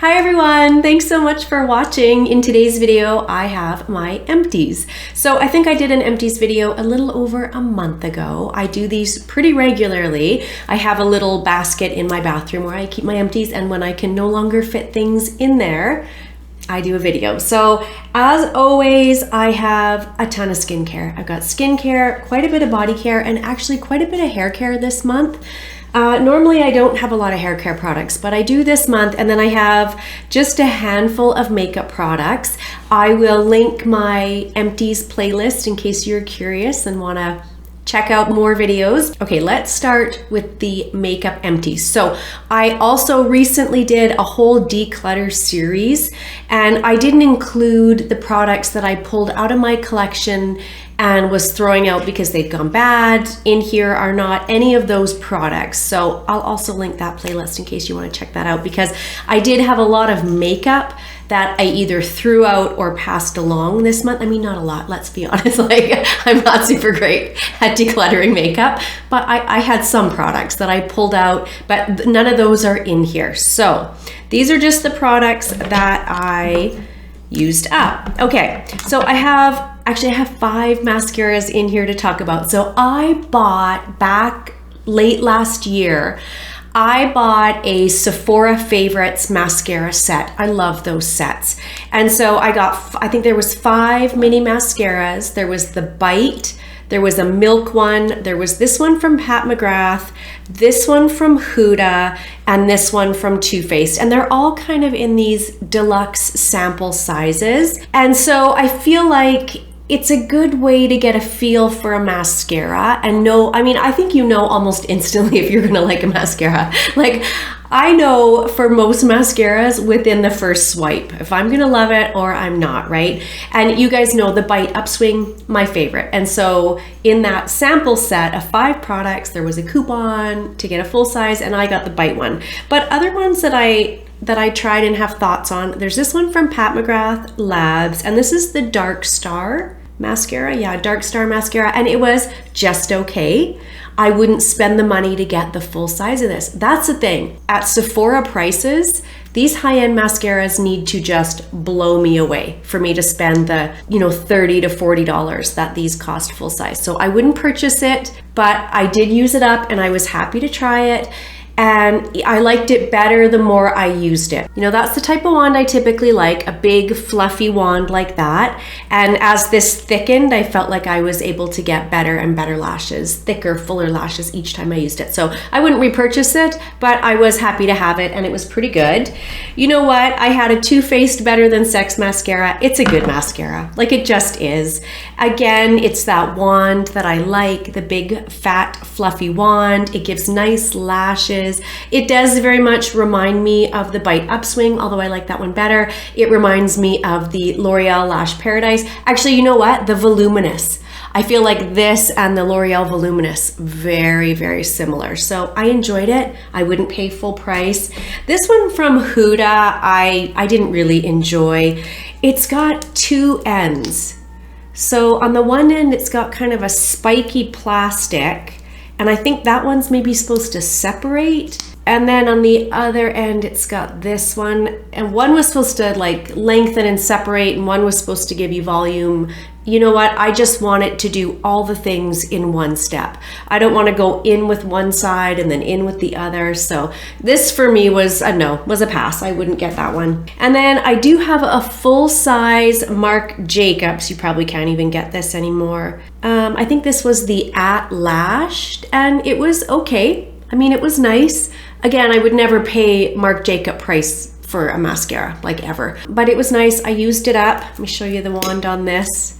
Hi everyone, thanks so much for watching. In today's video, I have my empties. So I think I did an empties video a little over a month ago. I do these pretty regularly. I have a little basket in my bathroom where I keep my empties, and when I can no longer fit things in there, I do a video. So as always, I have a ton of skincare. I've got skincare, quite a bit of body care, and actually quite a bit of hair care this month. Normally I don't have a lot of hair care products, but I do this month, and then I have just a handful of makeup products. I will link my empties playlist in case you're curious and want to check out more videos. Okay, let's start with the makeup empties. So I also recently did a whole declutter series, and I didn't include the products that I pulled out of my collection and was throwing out because they'd gone bad. In here are not any of those products. So I'll also link that playlist in case you want to check that out, because I did have a lot of makeup that I either threw out or passed along this month. I mean, not a lot, let's be honest. Like, I'm not super great at decluttering makeup, but I had some products that I pulled out, but none of those are in here. So these are just the products that I used up. Okay, so I have 5 mascaras in here to talk about. So I bought back late last year, I bought a Sephora Favorites mascara set. I love those sets. And so I think there was 5 mini mascaras. There was the Bite, there was a milk one, there was this one from Pat McGrath, this one from Huda, and this one from Too Faced. And they're all kind of in these deluxe sample sizes. And so I feel like it's a good way to get a feel for a mascara and know, I mean, I think you know almost instantly if you're gonna like a mascara. Like, I know for most mascaras within the first swipe, if I'm gonna love it or I'm not, right? And you guys know the Bite Upswing, my favorite. And so in that sample set of 5 products, there was a coupon to get a full size, and I got the Bite one. But other ones that I tried and have thoughts on, there's this one from Pat McGrath Labs, and this is the Dark Star mascara. Yeah, Dark Star mascara, and it was just okay. I wouldn't spend the money to get the full size of this. That's the thing. At Sephora prices, these high-end mascaras need to just blow me away for me to spend the, $30 to $40 that these cost full size. So I wouldn't purchase it, but I did use it up and I was happy to try it. And I liked it better the more I used it. That's the type of wand I typically like, a big fluffy wand like that. And as this thickened, I felt like I was able to get better and better lashes, thicker, fuller lashes each time I used it. So I wouldn't repurchase it, but I was happy to have it and it was pretty good. You know what? I had a Too Faced Better Than Sex mascara. It's a good mascara, like it just is. Again, it's that wand that I like, the big fat fluffy wand. It gives nice lashes. It does very much remind me of the Bite Upswing, although I like that one better. It reminds me of the L'Oreal Lash Paradise. Actually, you know what? The Voluminous. I feel like this and the L'Oreal Voluminous, very, very similar. So I enjoyed it. I wouldn't pay full price. This one from Huda, I didn't really enjoy. It's got 2 ends. So on the one end, it's got kind of a spiky plastic, and I think that one's maybe supposed to separate. And then on the other end, it's got this one. And one was supposed to like lengthen and separate, and one was supposed to give you volume. You know what? I just want it to do all the things in one step. I don't want to go in with one side and then in with the other. So this for me was a no, was a pass. I wouldn't get that one. And then I do have a full size Marc Jacobs. You probably can't even get this anymore. I think this was the At Lashed, and it was okay. I mean, it was nice. Again, I would never pay Marc Jacob price for a mascara, like ever. But it was nice. I used it up. Let me show you the wand on this.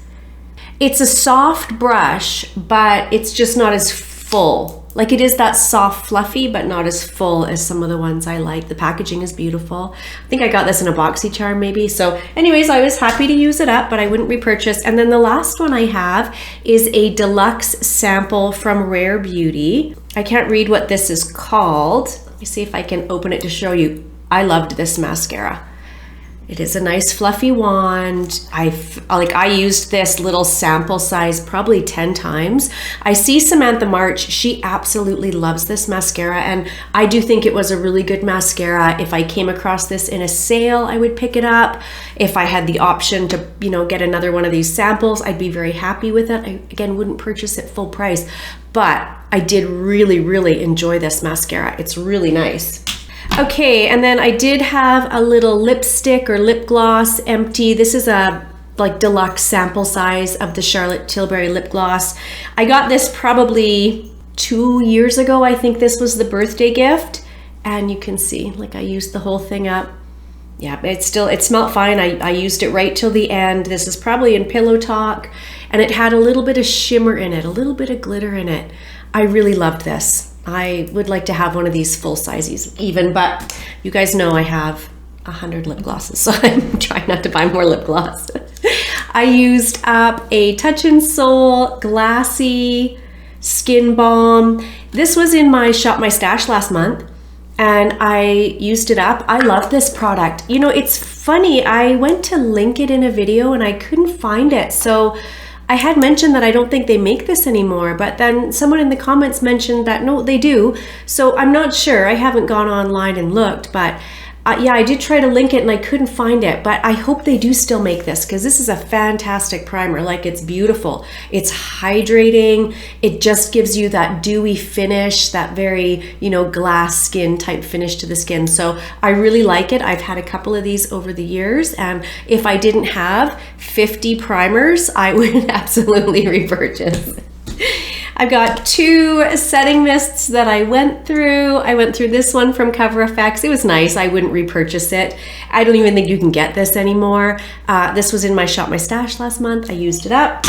It's a soft brush, but it's just not as full. Like, it is that soft fluffy, but not as full as some of the ones I like. The packaging is beautiful. I think I got this in a BoxyCharm maybe. So anyways, I was happy to use it up, but I wouldn't repurchase. And then the last one I have is a deluxe sample from Rare Beauty. I can't read what this is called. Let me see if I can open it to show you. I loved this mascara. It is a nice fluffy wand. I used this little sample size probably 10 times. I see Samantha March, she absolutely loves this mascara, and I do think it was a really good mascara. If I came across this in a sale, I would pick it up. If I had the option to, you know, get another one of these samples, I'd be very happy with it. I, again, wouldn't purchase it full price, but I did really, really enjoy this mascara. It's really nice. Okay, and then I did have a little lipstick or lip gloss empty. This is a like deluxe sample size of the Charlotte Tilbury lip gloss. I got this probably 2 years ago. I think this was the birthday gift, and you can see like I used the whole thing up. Yeah, it smelled fine. I used it right till the end. This is probably in Pillow Talk, and it had a little bit of shimmer in it, a little bit of glitter in it. I really loved this. I would like to have one of these full sizes even, but you guys know I have 100 lip glosses, so I'm trying not to buy more lip gloss. I used up a Touch and Soul Glassy Skin Balm. This was in my Shop My Stash last month, and I used it up. I love this product. You know, it's funny, I went to link it in a video and I couldn't find it. So I had mentioned that I don't think they make this anymore, but then someone in the comments mentioned that no, they do. So I'm not sure. I haven't gone online and looked, but yeah, I did try to link it and I couldn't find it, but I hope they do still make this because this is a fantastic primer. Like, it's beautiful. It's hydrating. It just gives you that dewy finish, that very, you know, glass skin type finish to the skin. So I really like it. I've had a couple of these over the years, and if I didn't have 50 primers, I would absolutely repurchase. I've got 2 setting mists that I went through. I went through this one from Cover FX. It was nice. I wouldn't repurchase it. I don't even think you can get this anymore. This was in my Shop My Stash last month. I used it up.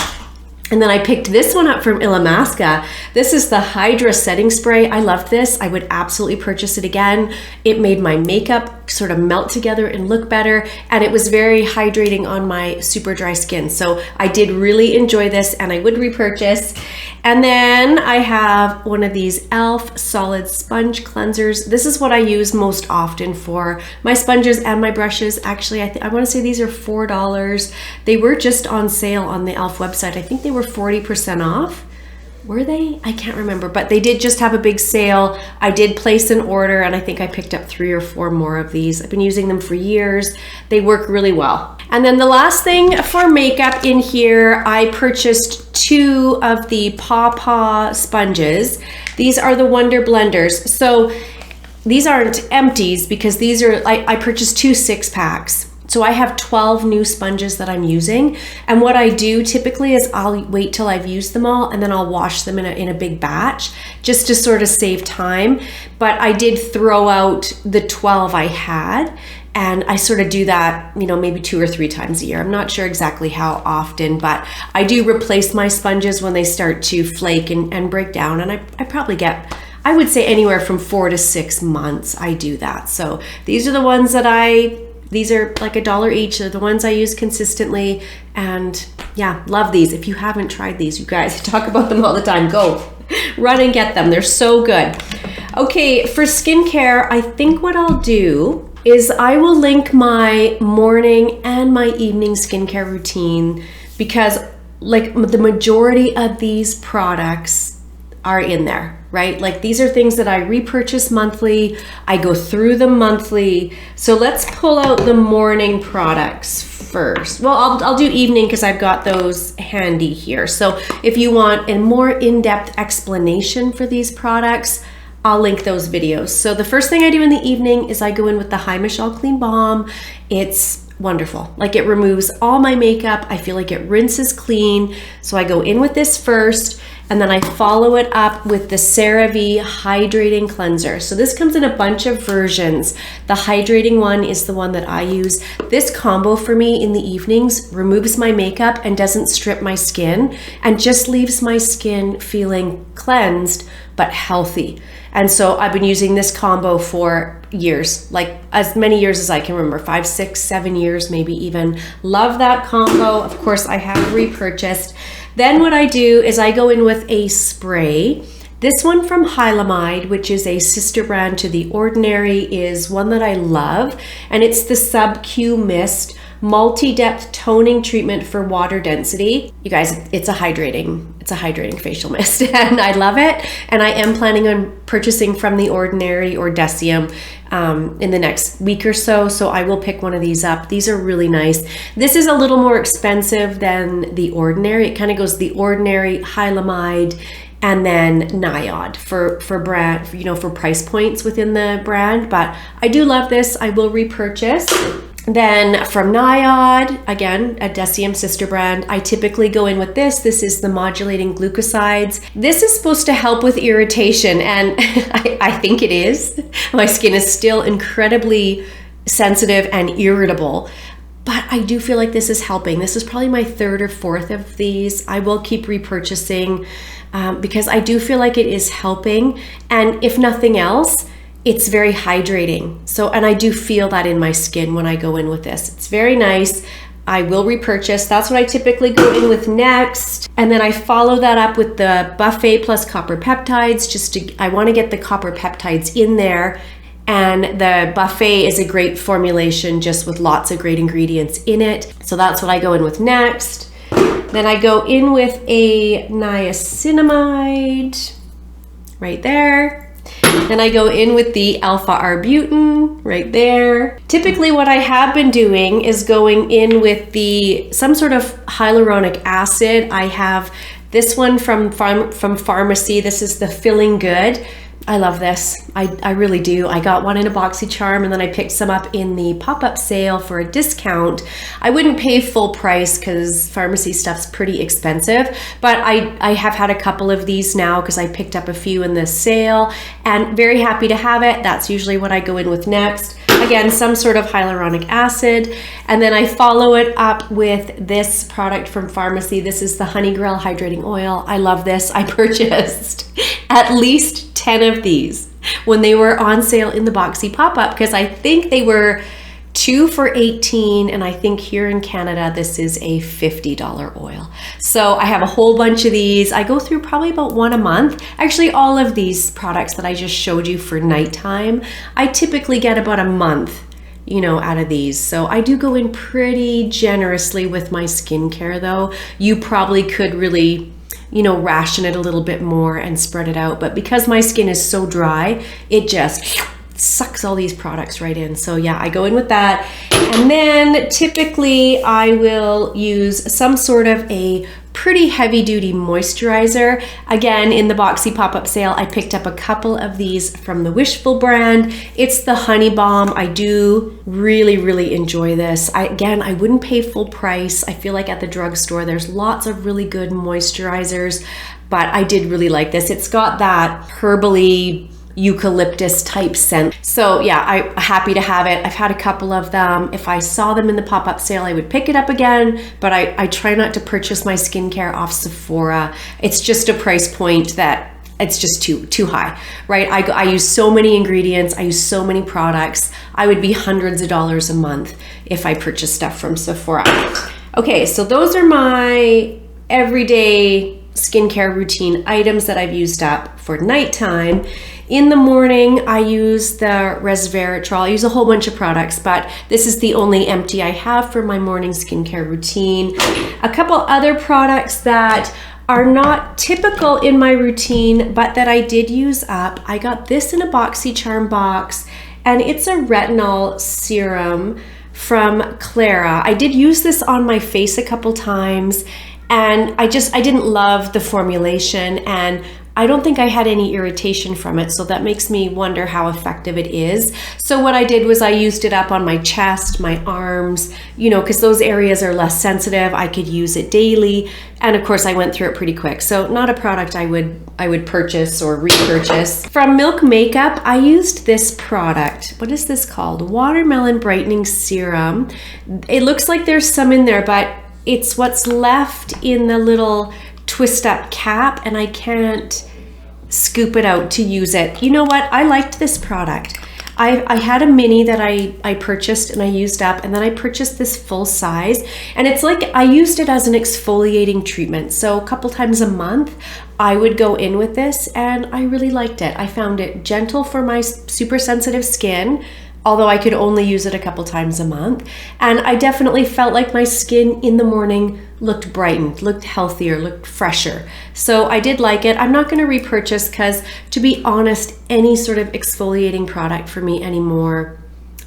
And then I picked this one up from Illamasqua. This is the Hydra Setting Spray. I loved this. I would absolutely purchase it again. It made my makeup sort of melt together and look better, and it was very hydrating on my super dry skin. So I did really enjoy this, and I would repurchase. And then I have one of these e.l.f. Solid Sponge Cleansers. This is what I use most often for my sponges and my brushes. Actually, I want to say these are $4. They were just on sale on the e.l.f. website. I think they were 40% off. Were they? I can't remember, but they did just have a big sale. I did place an order, and I think I picked up 3 or 4 more of these. I've been using them for years. They work really well. And then the last thing for makeup in here, I purchased 2 of the Paw Paw sponges. These are the Wonder Blenders. So these aren't empties because these are, I purchased 2 6-packs. So I have 12 new sponges that I'm using. And what I do typically is I'll wait till I've used them all, and then I'll wash them in a big batch just to sort of save time. But I did throw out the 12 I had, and I sort of do that, you know, maybe 2 or 3 times a year. I'm not sure exactly how often, but I do replace my sponges when they start to flake and break down. And I probably get, I would say, anywhere from 4 to 6 months I do that. So these are the ones that these are like $1 each. They're the ones I use consistently, and yeah, love these. If you haven't tried these, you guys, I talk about them all the time. Go, run and get them. They're so good. Okay, for skincare, I think what I'll do is I will link my morning and my evening skincare routine, because like the majority of these products are in there, right? Like, these are things that I repurchase monthly. I go through them monthly. So let's pull out the morning products first. Well, I'll do evening because I've got those handy here. So if you want a more in-depth explanation for these products, I'll link those videos. So the first thing I do in the evening is I go in with the Hi Michelle Clean Balm. It's wonderful. Like, it removes all my makeup. I feel like it rinses clean. So I go in with this first, and then I follow it up with the CeraVe Hydrating Cleanser. So this comes in a bunch of versions. The hydrating one is the one that I use. This combo for me in the evenings removes my makeup and doesn't strip my skin, and just leaves my skin feeling cleansed but healthy. And so I've been using this combo for years, like as many years as I can remember, 5, 6, 7 years, maybe even. Love that combo. Of course, I have repurchased. Then what I do is I go in with a spray, This one from Hylamide, which is a sister brand to The Ordinary, is one that I love, and it's the Sub Q Mist multi-depth toning treatment for water density. You guys, it's a hydrating facial mist and I love it. And I am planning on purchasing from The Ordinary or Decium in the next week or so. So I will pick one of these up. These are really nice. This is a little more expensive than The Ordinary. It kind of goes The Ordinary, Hylamide, and then Niod for brand, you know, for price points within the brand. But I do love this. I will repurchase. Then from Niod, again, a Decium sister brand, I typically go in with this. This is the modulating glucosides. This is supposed to help with irritation, and I think it is. My skin is still incredibly sensitive and irritable, but I do feel like this is helping. This is probably my third or fourth of these. I will keep repurchasing because I do feel like it is helping, and if nothing else, it's very hydrating. So, and I do feel that in my skin when I go in with this. It's very nice. I will repurchase. That's what I typically go in with next. And then I follow that up with the Buffet plus copper peptides. I want to get the copper peptides in there. And the Buffet is a great formulation just with lots of great ingredients in it. So that's what I go in with next. Then I go in with a niacinamide right there. Then I go in with the alpha arbutin right there. Typically what I have been doing is going in with some sort of hyaluronic acid. I have this one from Pharmacy. This is the Feeling Good. I love this. I really do. I got one in a BoxyCharm and then I picked some up in the pop-up sale for a discount. I wouldn't pay full price because Pharmacy stuff's pretty expensive, but I have had a couple of these now because I picked up a few in this sale and very happy to have it. That's usually what I go in with next. Again, some sort of hyaluronic acid. And then I follow it up with this product from Pharmacy. This is the Honey Grill Hydrating Oil. I love this. I purchased at least 10 of these when they were on sale in the Boxy pop-up because I think they were 2 for $18, and I think here in Canada this is a $50 oil. So I have a whole bunch of these. I go through probably about one a month. Actually, all of these products that I just showed you for nighttime, I typically get about a month, you know, out of these. So I do go in pretty generously with my skincare though. You probably could really, you know, ration it a little bit more and spread it out. But because my skin is so dry, it just sucks all these products right in. So yeah, I go in with that. And then typically I will use some sort of a pretty heavy duty moisturizer. Again, in the Boxy pop-up sale, I picked up a couple of these from the Wishful brand. It's the Honey Balm. I do really enjoy this. Again, I wouldn't pay full price. I feel like at the drugstore, there's lots of really good moisturizers, but I did really like this. It's got that herbally eucalyptus type scent. So yeah, I'm happy to have it. I've had a couple of them. If I saw them in the pop-up sale, I would pick it up again, but I try not to purchase my skincare off Sephora. It's just a price point that it's just too high, right? I use so many ingredients. I use so many products. I would be hundreds of dollars a month if I purchased stuff from Sephora. Okay, so those are my everyday skincare routine items that I've used up for nighttime. In the morning, I use the resveratrol. I use a whole bunch of products, but this is the only empty I have for my morning skincare routine. A couple other products that are not typical in my routine, but that I did use up. I got this in a BoxyCharm box, and it's a retinol serum from Clara. I did use this on my face a couple times, and I didn't love the formulation, and I don't think I had any irritation from it, so that makes me wonder how effective it is. So what I did was I used it up on my chest, my arms, you know, because those areas are less sensitive. I could use it daily, and of course I went through it pretty quick. So not a product I would purchase or repurchase. From Milk Makeup, I used this product. What is this called? Watermelon Brightening Serum. It looks like there's some in there, but it's what's left in the little twist up cap, and I can't scoop it out to use it. You know what? I liked this product. I had a mini that I purchased and I used up, and then I purchased this full size, and it's like I used it as an exfoliating treatment. So a couple times a month I would go in with this, and I really liked it. I found it gentle for my super sensitive skin, although I could only use it a couple times a month. And I definitely felt like my skin in the morning looked brightened, looked healthier, looked fresher. So I did like it. I'm not going to repurchase because, to be honest, any sort of exfoliating product for me anymore,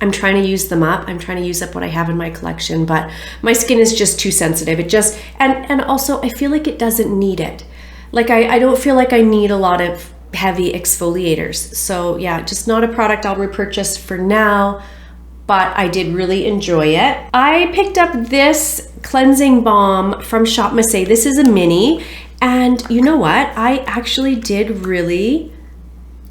I'm trying to use them up. I'm trying to use up what I have in my collection, but my skin is just too sensitive. It just, and also I feel like it doesn't need it. Like I don't feel like I need a lot of heavy exfoliators. So yeah, just not a product I'll repurchase for now, but I did really enjoy it. I picked up this cleansing balm from Shop Massé. This is a mini, and you know what? I actually did really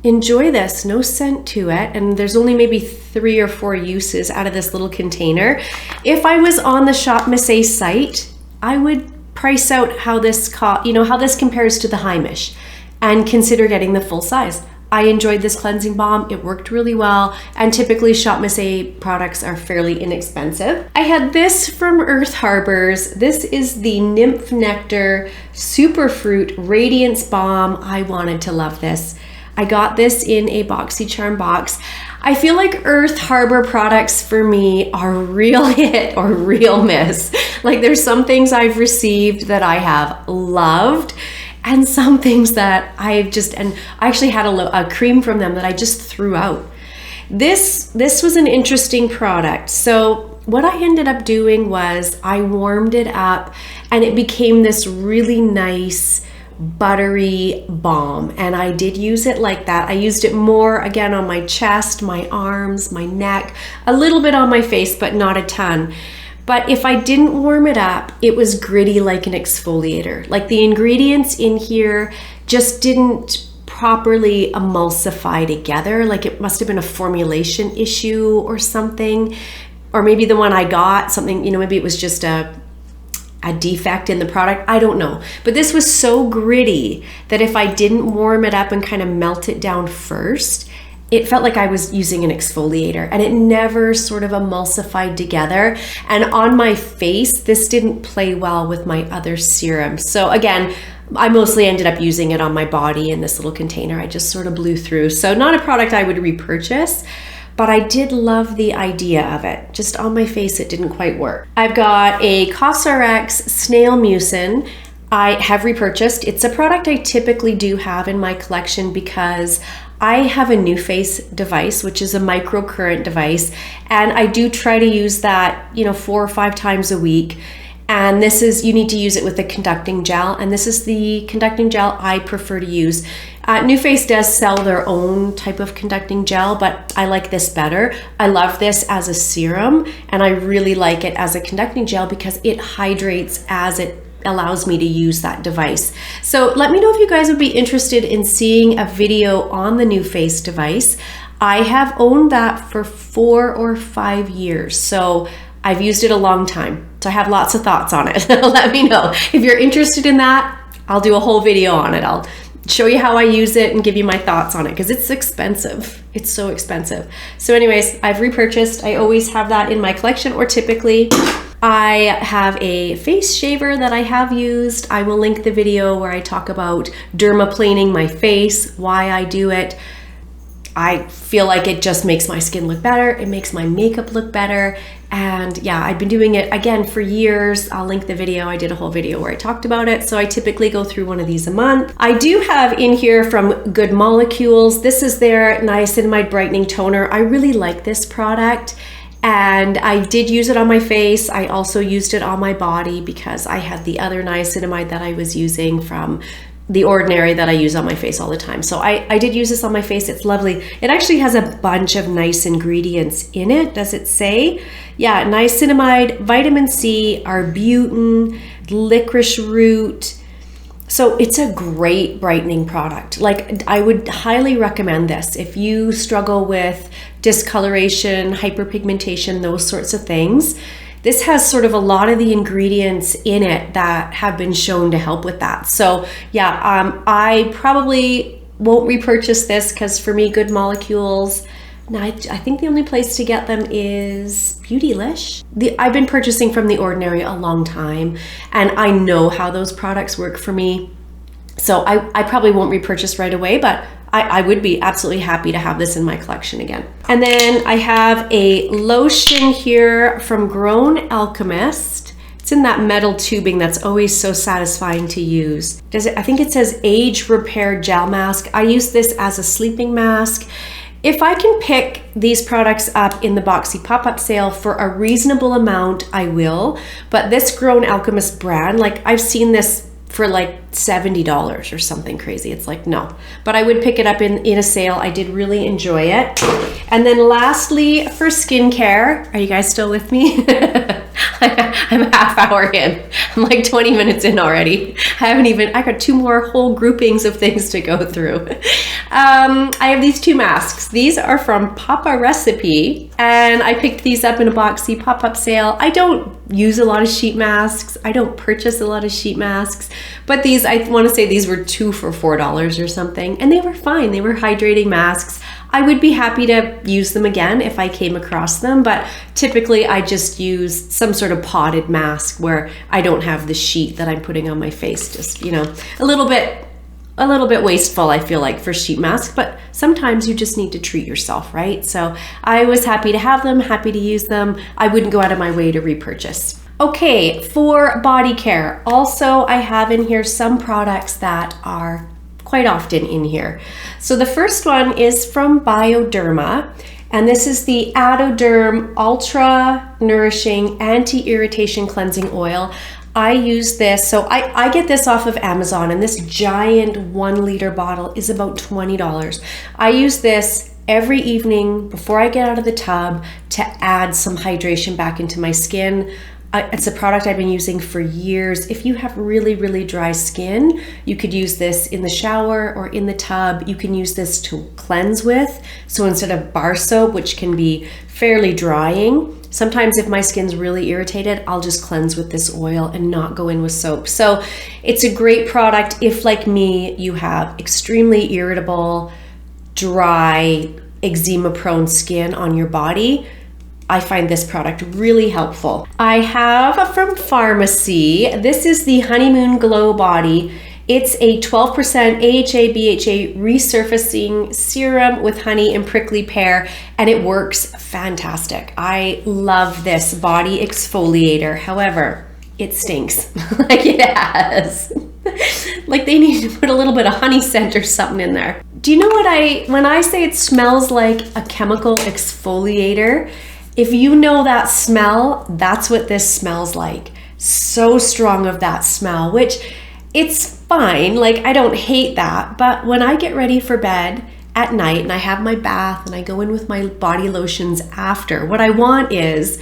enjoy this. No scent to it, and there's only maybe 3 or 4 uses out of this little container. If I was on the Shop Massé site, I would price out how this how this compares to the Heimish, and consider getting the full size. I enjoyed this cleansing balm. It worked really well, and typically Shop Massé products are fairly inexpensive. I had this from Earth Harbors. This is the Nymph Nectar Superfruit Radiance Balm. I wanted to love this. I got this in a BoxyCharm box. I feel like Earth Harbor products for me are real hit or real miss. Like, there's some things I've received that I have loved, and some things that and I actually had a cream from them that I just threw out. This was an interesting product. So what I ended up doing was I warmed it up, and it became this really nice buttery balm, and I did use it like that. I used it more again on my chest, my arms, my neck, a little bit on my face, but not a ton. But if I didn't warm it up, it was gritty like an exfoliator. Like, the ingredients in here just didn't properly emulsify together. Like, it must have been a formulation issue or something. Or maybe the one I got, something, maybe it was just a defect in the product. I don't know. But this was so gritty that if I didn't warm it up and kind of melt it down first, it felt like I was using an exfoliator, and it never sort of emulsified together. And on my face, this didn't play well with my other serums. So again, I mostly ended up using it on my body in this little container. I just sort of blew through. So not a product I would repurchase, but I did love the idea of it. Just on my face, it didn't quite work. I've got a COSRX Snail Mucin. I have repurchased. It's a product I typically do have in my collection because I have a NuFace device, which is a microcurrent device, and I do try to use that, 4 or 5 times a week. And this is, you need to use it with a conducting gel, and this is the conducting gel I prefer to use. NuFace does sell their own type of conducting gel, but I like this better. I love this as a serum, and I really like it as a conducting gel because it hydrates as it allows me to use that device. So let me know if you guys would be interested in seeing a video on the NuFace device. I have owned that for 4 or 5 years, so I've used it a long time. So I have lots of thoughts on it. Let me know. If you're interested in that, I'll do a whole video on it. I'll show you how I use it and give you my thoughts on it because it's expensive. It's so expensive. So anyways, I've repurchased. I always have that in my collection, or typically I have a face shaver that I have used. I will link the video where I talk about dermaplaning my face, why I do it. I feel like it just makes my skin look better. It makes my makeup look better. And yeah, I've been doing it again for years. I'll link the video. I did a whole video where I talked about it. So I typically go through one of these a month. I do have in here from Good Molecules. This is their niacinamide brightening toner. I really like this product, and I did use it on my face. I also used it on my body because I had the other niacinamide that I was using from The Ordinary that I use on my face all the time. So I did use this on my face. It's lovely. It actually has a bunch of nice ingredients in it. Does it say? Yeah, niacinamide, vitamin C, arbutin, licorice root. So it's a great brightening product. Like, I would highly recommend this if you struggle with discoloration, hyperpigmentation, those sorts of things. This has sort of a lot of the ingredients in it that have been shown to help with that. So yeah, I probably won't repurchase this because for me, Good Molecules, Now, I think the only place to get them is Beautylish. I've been purchasing from The Ordinary a long time, and I know how those products work for me. So I probably won't repurchase right away, but I would be absolutely happy to have this in my collection again. And then I have a lotion here from Grown Alchemist. It's in that metal tubing that's always so satisfying to use. I think it says Age Repair Gel Mask. I use this as a sleeping mask. If I can pick these products up in the Boxy pop-up sale for a reasonable amount, I will. But this Grown Alchemist brand, like I've seen this for like $70 or something crazy. It's like, no. But I would pick it up in a sale. I did really enjoy it. And then lastly, for skincare, are you guys still with me? I'm a half hour in. I'm like 20 minutes in already. I got 2 more whole groupings of things to go through. I have these 2 masks. These are from Papa Recipe, and I picked these up in a Boxy pop-up sale. I don't use a lot of sheet masks. I don't purchase a lot of sheet masks, but these, I want to say these were 2 for $4 or something, and they were fine. They were hydrating masks. I would be happy to use them again if I came across them, but typically I just use some sort of potted mask where I don't have the sheet that I'm putting on my face. Just, you know, a little bit wasteful, I feel like, for sheet mask, but sometimes you just need to treat yourself, right? So I was happy to have them, happy to use them. I wouldn't go out of my way to repurchase. Okay, for body care, also I have in here some products that are quite often in here. So the first one is from Bioderma, and this is the Adoderm Ultra Nourishing Anti-Irritation Cleansing Oil. I use this, so I get this off of Amazon, and this giant 1 liter bottle is about $20. I use this every evening before I get out of the tub to add some hydration back into my skin. It's a product I've been using for years. If you have really, really dry skin, you could use this in the shower or in the tub. You can use this to cleanse with. So instead of bar soap, which can be fairly drying, sometimes if my skin's really irritated, I'll just cleanse with this oil and not go in with soap. So it's a great product if, like me, you have extremely irritable, dry, eczema-prone skin on your body. I find this product really helpful. I have from Pharmacy, this is the Honeymoon Glow Body. It's a 12% AHA BHA resurfacing serum with honey and prickly pear, and it works fantastic. I love this body exfoliator. However, it stinks. Like it has. Like they need to put a little bit of honey scent or something in there. Do you know what when I say it smells like a chemical exfoliator, if you know that smell, that's what this smells like. So strong of that smell, which it's fine. Like I don't hate that, but when I get ready for bed at night and I have my bath and I go in with my body lotions after, what I want is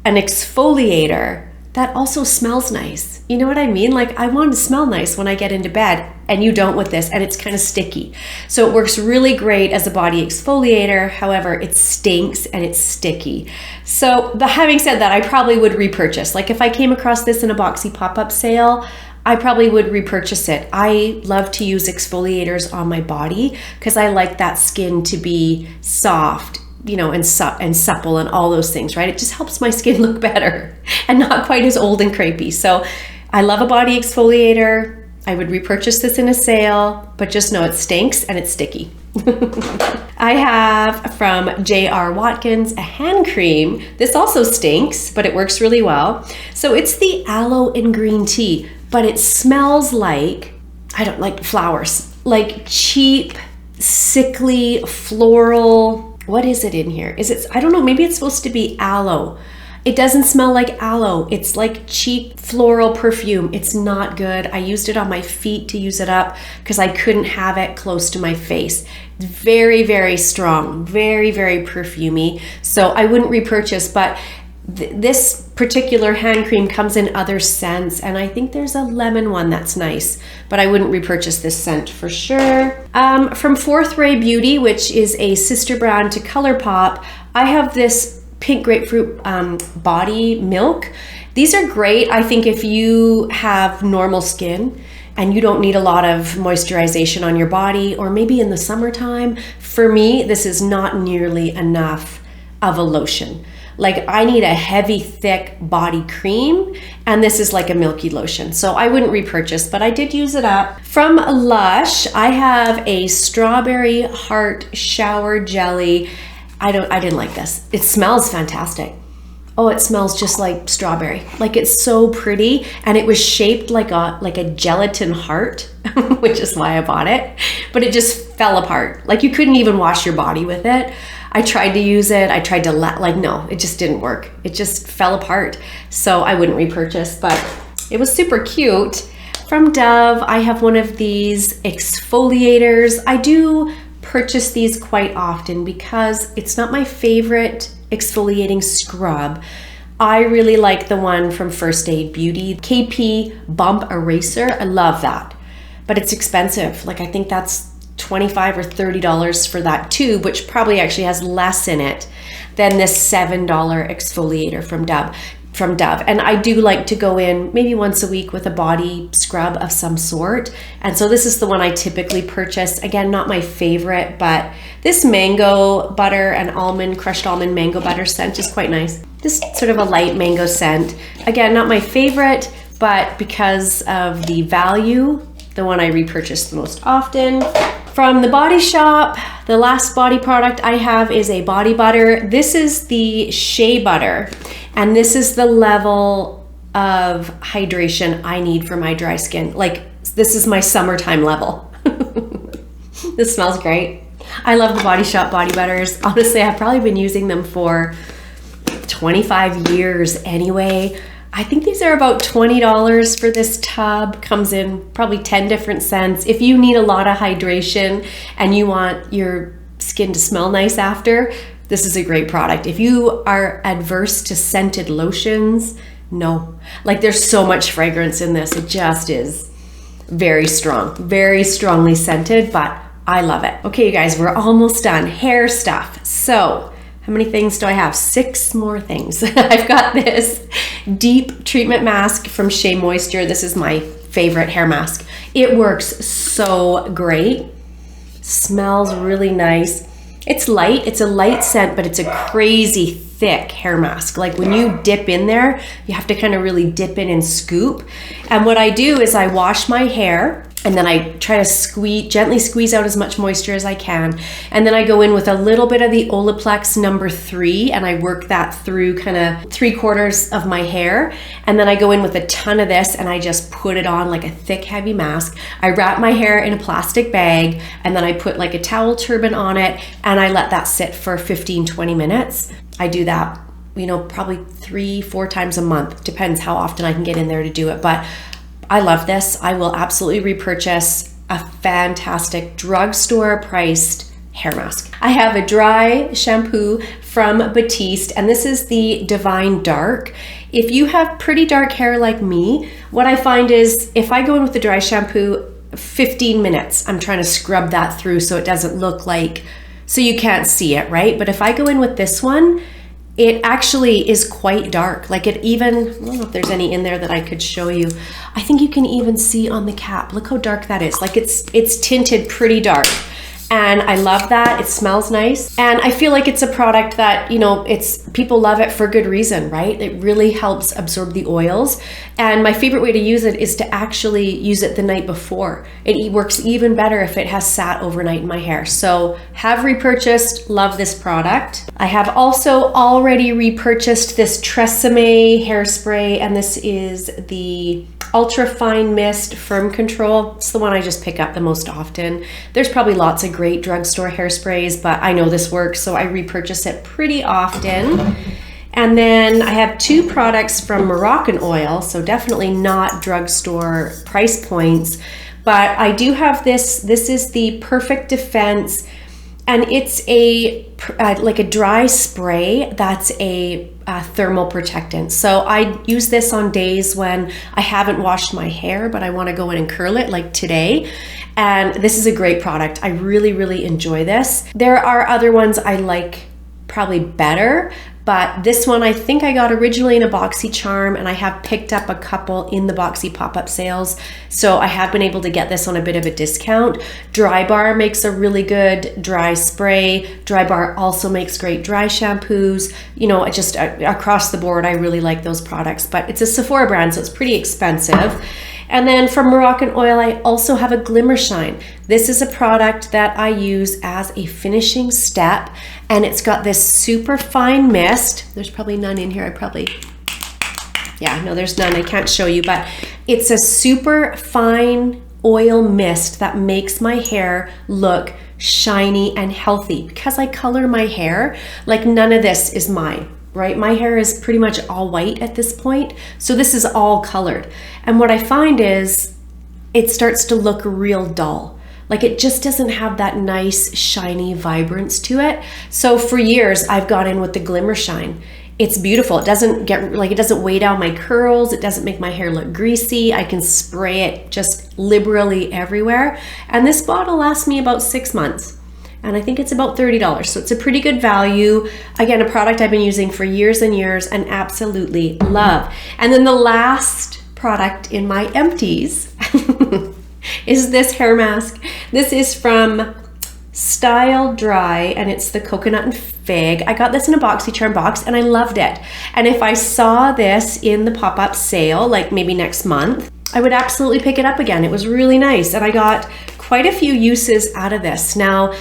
an exfoliator that also smells nice. You know what I mean? Like I want to smell nice when I get into bed, and you don't with this, and it's kind of sticky. So it works really great as a body exfoliator. However, it stinks and it's sticky. So having said that, I probably would repurchase. Like if I came across this in a Boxy pop-up sale, I probably would repurchase it. I love to use exfoliators on my body because I like that skin to be soft, you know, and supple and all those things, right? It just helps my skin look better and not quite as old and crepey. So I love a body exfoliator. I would repurchase this in a sale, but just know it stinks and it's sticky. I have from J.R. Watkins a hand cream. This also stinks, but it works really well. So it's the aloe and green tea, but it smells like, I don't like flowers, like cheap, sickly, floral. What is it in here? Is it, I don't know, maybe it's supposed to be aloe. It doesn't smell like aloe. It's like cheap floral perfume. It's not good. I used it on my feet to use it up because I couldn't have it close to my face. Very, very strong, very, very perfumey. So I wouldn't repurchase, but this particular hand cream comes in other scents, and I think there's a lemon one that's nice, but I wouldn't repurchase this scent for sure. From Fourth Ray Beauty, which is a sister brand to ColourPop, I have this pink grapefruit body milk. These are great, I think, if you have normal skin. and you don't need a lot of moisturization on your body, or maybe in the summertime, for me, this is not nearly enough of a lotion. Like I need a heavy, thick body cream, and this is like a milky lotion. So I wouldn't repurchase, but I did use it up. From Lush, I have a strawberry heart shower jelly. I didn't like this. It smells fantastic. Oh, it smells just like strawberry. Like it's so pretty, and it was shaped like a gelatin heart, which is why I bought it, but it just fell apart. Like you couldn't even wash your body with it. I tried to use it. I tried to no, it just didn't work. It just fell apart. So I wouldn't repurchase, but it was super cute. From Dove, I have one of these exfoliators. I do purchase these quite often because it's not my favorite exfoliating scrub. I really like the one from First Aid Beauty, KP Bump Eraser. I love that, but it's expensive. Like I think that's $25 or $30 for that tube, which probably actually has less in it than this $7 exfoliator from Dove. And I do like to go in maybe once a week with a body scrub of some sort. And so this is the one I typically purchase. Again, not my favorite, but this mango butter and crushed almond mango butter scent is quite nice. Just sort of a light mango scent. Again, not my favorite, but because of the value, the one I repurchase the most often. From the Body Shop, the last body product I have is a body butter. This is the shea butter, and this is the level of hydration I need for my dry skin. Like this is my summertime level. This smells great. I love the Body Shop body butters. Honestly, I've probably been using them for 25 years anyway. I think these are about $20 for this tub. Comes in probably 10 different scents. If you need a lot of hydration and you want your skin to smell nice after, this is a great product. If you are adverse to scented lotions, no. Like there's so much fragrance in this. It just is very strong, very strongly scented, but I love it. Okay, you guys, we're almost done. Hair stuff. So how many things do I have? 6 more things. I've got this deep treatment mask from Shea Moisture. This is my favorite hair mask. It works so great. Smells really nice. It's light. It's a light scent, but it's a crazy thick hair mask. Like when you dip in there, you have to kind of really dip in and scoop. And what I do is I wash my hair, and then I try to gently squeeze out as much moisture as I can. And then I go in with a little bit of the Olaplex number 3, and I work that through kind of 3/4 of my hair. And then I go in with a ton of this, and I just put it on like a thick, heavy mask. I wrap my hair in a plastic bag, and then I put like a towel turban on it, and I let that sit for 15-20 minutes. I do that, you know, probably 3-4 times a month. Depends how often I can get in there to do it. But I love this. I will absolutely repurchase a fantastic drugstore priced hair mask. I have a dry shampoo from Batiste, and this is the Divine Dark. If you have pretty dark hair like me, what I find is if I go in with the dry shampoo, 15 minutes, I'm trying to scrub that through so it doesn't look like, so you can't see it, right? But if I go in with this one, it actually is quite dark. Like it even, I don't know if there's any in there that I could show you. I think you can even see on the cap. Look how dark that is. Like it's tinted pretty dark. And I love that. It smells nice. And I feel like it's a product that, you know, people love it for good reason, right? It really helps absorb the oils. And my favorite way to use it is to actually use it the night before. It works even better if it has sat overnight in my hair. So have repurchased, love this product. I have also already repurchased this Tresemme hairspray, and this is the Ultra Fine Mist Firm Control. It's the one I just pick up the most often. There's probably lots of great drugstore hairsprays, but I know this works, so I repurchase it pretty often. And then I have 2 products from Moroccan Oil, so definitely not drugstore price points, but I do have this. This is the Perfect Defense, and it's like a dry spray that's a thermal protectant. So I use this on days when I haven't washed my hair, but I want to go in and curl it like today. And this is a great product. I really, really enjoy this. There are other ones I like probably better, but this one I think I got originally in a BoxyCharm, and I have picked up a couple in the Boxy pop-up sales. So I have been able to get this on a bit of a discount. Dry Bar makes a really good dry spray. Dry Bar also makes great dry shampoos. You know, just across the board, I really like those products, but it's a Sephora brand, so it's pretty expensive. And then from Moroccan Oil, I also have a Glimmer Shine. This is a product that I use as a finishing step, and it's got this super fine mist. There's probably none in here. Yeah, no, there's none. I can't show you, but it's a super fine oil mist that makes my hair look shiny and healthy. Because I color my hair, like none of this is mine. Right? My hair is pretty much all white at this point. So this is all colored. And what I find is it starts to look real dull. Like it just doesn't have that nice, shiny vibrance to it. So for years, I've got in with the Glimmer Shine. It's beautiful. It doesn't it doesn't weigh down my curls. It doesn't make my hair look greasy. I can spray it just liberally everywhere. And this bottle lasts me about 6 months. And I think it's about $30. So it's a pretty good value. Again, a product I've been using for years and years and absolutely love. And then the last product in my empties is this hair mask. This is from Style Dry, and it's the coconut and fig. I got this in a BoxyCharm box and I loved it. And if I saw this in the pop-up sale, like maybe next month, I would absolutely pick it up again. It was really nice. And I got quite a few uses out of this. Now,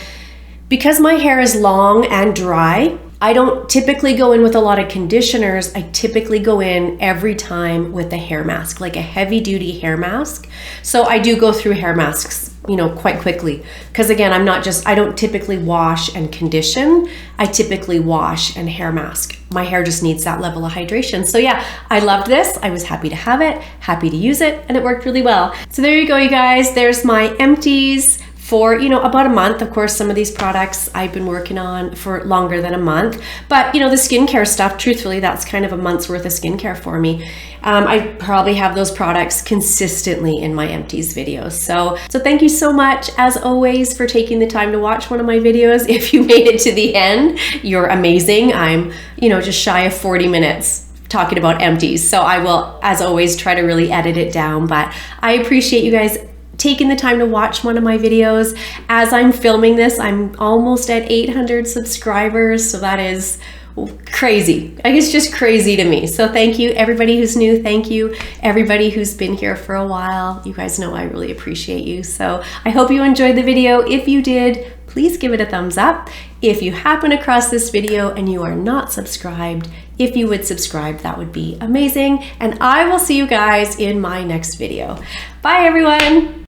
because my hair is long and dry, I don't typically go in with a lot of conditioners. I typically go in every time with a hair mask, like a heavy duty hair mask. So I do go through hair masks, you know, quite quickly. Because again, I don't typically wash and condition. I typically wash and hair mask. My hair just needs that level of hydration. So yeah, I loved this. I was happy to have it, happy to use it, and it worked really well. So there you go, you guys. There's my empties for, you know, about a month. Of course, some of these products I've been working on for longer than a month, but you know, the skincare stuff, truthfully, that's kind of a month's worth of skincare for me. I probably have those products consistently in my empties videos. So thank you so much, as always, for taking the time to watch one of my videos. If you made it to the end, you're amazing. I'm, you know, just shy of 40 minutes talking about empties. So I will, as always, try to really edit it down, but I appreciate you guys taking the time to watch one of my videos. As I'm filming this, I'm almost at 800 subscribers, so that is crazy. It's just crazy to me. So thank you, everybody who's new. Thank you, everybody who's been here for a while. You guys know I really appreciate you. So I hope you enjoyed the video. If you did, please give it a thumbs up. If you happen across this video and you are not subscribed, if you would subscribe, that would be amazing. And I will see you guys in my next video. Bye, everyone.